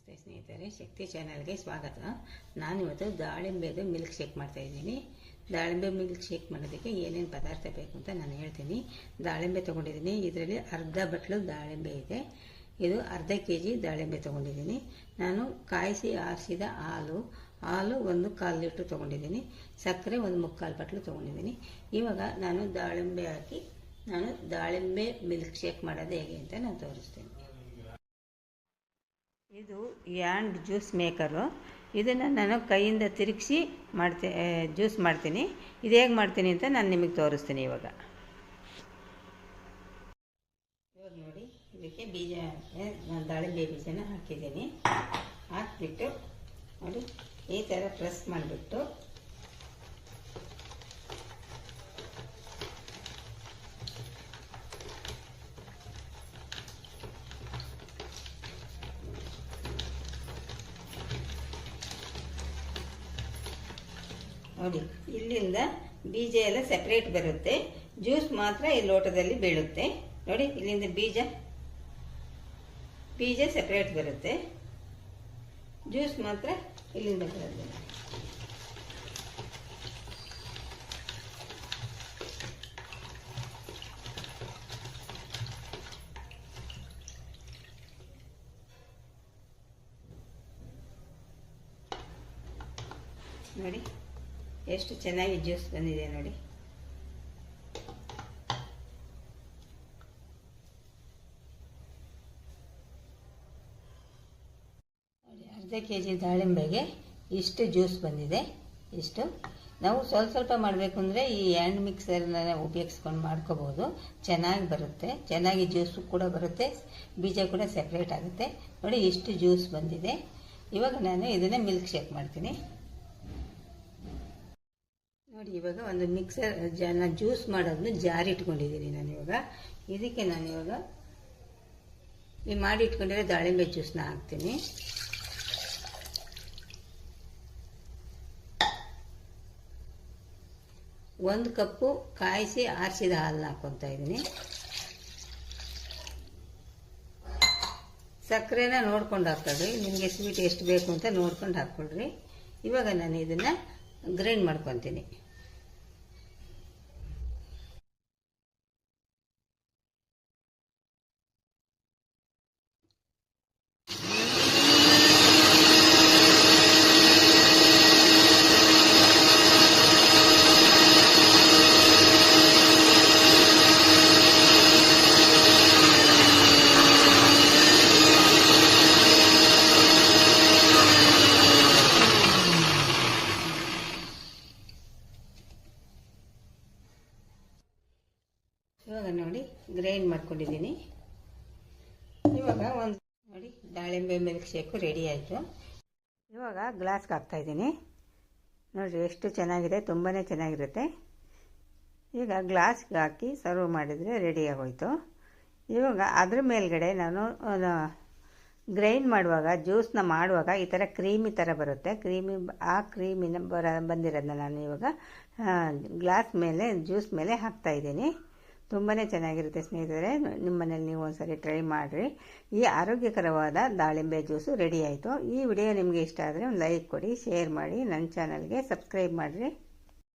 ನಮಸ್ತೆ ಸ್ನೇಹಿತರೆ, ಶಕ್ತಿ ಚಾನಲ್ಗೆ ಸ್ವಾಗತ. ನಾನಿವತ್ತು ದಾಳಿಂಬೆದು ಮಿಲ್ಕ್ ಶೇಕ್ ಮಾಡ್ತಾಯಿದ್ದೀನಿ. ದಾಳಿಂಬೆ ಮಿಲ್ಕ್ ಶೇಕ್ ಮಾಡೋದಕ್ಕೆ ಏನೇನು ಪದಾರ್ಥ ಬೇಕು ಅಂತ ನಾನು ಹೇಳ್ತೀನಿ. ದಾಳಿಂಬೆ ತೊಗೊಂಡಿದ್ದೀನಿ, ಇದರಲ್ಲಿ ಅರ್ಧ ಬಟ್ಲು ದಾಳಿಂಬೆ ಇದೆ. ಇದು ಅರ್ಧ kg ದಾಳಿಂಬೆ ತೊಗೊಂಡಿದ್ದೀನಿ. ನಾನು ಕಾಯಿಸಿ ಆರಿಸಿದ ಹಾಲು 1/4 ಲೀಟ್ರ್ ತೊಗೊಂಡಿದ್ದೀನಿ. ಸಕ್ಕರೆ 1/3 ಬಟ್ಲು ತೊಗೊಂಡಿದ್ದೀನಿ. ಇವಾಗ ನಾನು ದಾಳಿಂಬೆ ಹಾಕಿ ದಾಳಿಂಬೆ ಮಿಲ್ಕ್ ಶೇಕ್ ಮಾಡೋದು ಹೇಗೆ ಅಂತ ನಾನು ತೋರಿಸ್ತೀನಿ. ಇದು ಯಾಂಡ್ ಜ್ಯೂಸ್ ಮೇಕರು. ಇದನ್ನು ನಾನು ಕೈಯಿಂದ ತಿರುಗಿಸಿ ಜ್ಯೂಸ್ ಮಾಡ್ತೀನಿ. ಇದು ಹೇಗೆ ಮಾಡ್ತೀನಿ ಅಂತ ನಾನು ನಿಮಗೆ ತೋರಿಸ್ತೀನಿ. ಇವಾಗ ನೋಡಿ, ಇದಕ್ಕೆ ಬೀಜ ನಾನು ದಾಳಿಂಬೆ ಬೀಜನ ಹಾಕಿದ್ದೀನಿ. ಹಾಕಿಬಿಟ್ಟು ನೋಡಿ ಈ ಥರ ಪ್ರೆಸ್ ಮಾಡಿಬಿಟ್ಟು ನೋಡಿ, ಇಲ್ಲಿಂದ ಬೀಜ ಎಲ್ಲ ಸೆಪ್ರೇಟ್ ಬರುತ್ತೆ. ಜ್ಯೂಸ್ ಮಾತ್ರ ಈ ಲೋಟದಲ್ಲಿ ಬೀಳುತ್ತೆ. ನೋಡಿ, ಇಲ್ಲಿಂದ ಬೀಜ ಸೆಪ್ರೇಟ್ ಬರುತ್ತೆ, ಜ್ಯೂಸ್ ಮಾತ್ರ ಇಲ್ಲಿಂದ ಬರುತ್ತೆ. ನೋಡಿ ಎಷ್ಟು ಚೆನ್ನಾಗಿ ಜ್ಯೂಸ್ ಬಂದಿದೆ. ನೋಡಿ, ಅರ್ಧ kg ದಾಳಿಂಬೆಗೆ ಇಷ್ಟು ಜ್ಯೂಸ್ ಬಂದಿದೆ. ಇಷ್ಟು ನಾವು ಸ್ವಲ್ಪ ಮಾಡಬೇಕು ಅಂದರೆ ಈ ಹ್ಯಾಂಡ್ ಮಿಕ್ಸರ್ನ ಉಪಯೋಗಿಸ್ಕೊಂಡು ಮಾಡ್ಕೋಬೋದು. ಚೆನ್ನಾಗಿ ಬರುತ್ತೆ, ಚೆನ್ನಾಗಿ ಜ್ಯೂಸು ಕೂಡ ಬರುತ್ತೆ, ಬೀಜ ಕೂಡ ಸೆಪ್ರೇಟ್ ಆಗುತ್ತೆ. ನೋಡಿ, ಇಷ್ಟು ಜ್ಯೂಸ್ ಬಂದಿದೆ. ಇವಾಗ ನಾನು ಇದನ್ನು ಮಿಲ್ಕ್ ಶೇಕ್ ಮಾಡ್ತೀನಿ. ನೋಡಿ, ಇವಾಗ ಒಂದು ಮಿಕ್ಸರ್ ಜ್ಯೂಸ್ ಮಾಡೋದನ್ನು ಜಾರ್ ಇಟ್ಕೊಂಡಿದ್ದೀನಿ ನಾನು. ಇವಾಗ ಇದಕ್ಕೆ ನಾನಿವಾಗ ಈ ಮಾಡಿ ಇಟ್ಕೊಂಡಿರೋ ದಾಳಿಂಬೆ ಜ್ಯೂಸ್ನ ಹಾಕ್ತೀನಿ. ಒಂದು ಕಪ್ಪು ಕಾಯಿಸಿ ಆರಿಸಿದ ಹಾಲನ್ನ ಹಾಕ್ಕೊತಾ ಇದ್ದೀನಿ. ಸಕ್ಕರೆನ ನೋಡ್ಕೊಂಡು ಹಾಕ್ಕೊಳ್ರಿ, ನಿಮಗೆ ಸ್ವೀಟ್ ಎಷ್ಟು ಬೇಕು ಅಂತ ನೋಡ್ಕೊಂಡು ಹಾಕ್ಕೊಳ್ರಿ. ಇವಾಗ ನಾನು ಇದನ್ನು ಗ್ರೈಂಡ್ ಮಾಡ್ಕೊತೀನಿ. ಇವಾಗ ನೋಡಿ ಗ್ರೈಂಡ್ ಮಾಡ್ಕೊಂಡಿದ್ದೀನಿ. ಇವಾಗ ನೋಡಿ ದಾಳಿಂಬೆ ಮಿಲ್ಕ್ ಶೇಕು ರೆಡಿ ಆಯಿತು. ಇವಾಗ ಗ್ಲಾಸ್ಗೆ ಹಾಕ್ತಾಯಿದ್ದೀನಿ. ನೋಡಿರಿ ಎಷ್ಟು ಚೆನ್ನಾಗಿದೆ, ತುಂಬಾ ಚೆನ್ನಾಗಿರುತ್ತೆ. ಈಗ ಗ್ಲಾಸ್ಗೆ ಹಾಕಿ ಸರ್ವ್ ಮಾಡಿದರೆ ರೆಡಿ ಆಗೋಯ್ತು. ಇವಾಗ ಅದ್ರ ಮೇಲ್ಗಡೆ ನಾನು ಗ್ರೈಂಡ್ ಮಾಡುವಾಗ ಜ್ಯೂಸನ್ನ ಮಾಡುವಾಗ ಈ ಥರ ಕ್ರೀಮಿ ಥರ ಬರುತ್ತೆ. ಕ್ರೀಮಿನ ಬಂದಿರೋದನ್ನ ನಾನು ಇವಾಗ ಗ್ಲಾಸ್ ಮೇಲೆ ಜ್ಯೂಸ್ ಮೇಲೆ ಹಾಕ್ತಾಯಿದ್ದೀನಿ. ತುಂಬಾ ಚೆನ್ನಾಗಿರುತ್ತೆ ಸ್ನೇಹಿತರೆ. ನಿಮ್ಮ ಮನೇಲಿ ನೀವು ಒಂದ್ಸರಿ ಟ್ರೈ ಮಾಡಿರಿ. ಈ ಆರೋಗ್ಯಕರವಾದ ದಾಳಿಂಬೆ ಜ್ಯೂಸು ರೆಡಿ ಆಯಿತು. ಈ ವಿಡಿಯೋ ನಿಮಗೆ ಇಷ್ಟ ಆದರೆ ಒಂದು ಲೈಕ್ ಕೊಡಿ, ಶೇರ್ ಮಾಡಿ, ನನ್ನ ಚಾನಲ್ಗೆ ಸಬ್ಸ್ಕ್ರೈಬ್ ಮಾಡಿರಿ.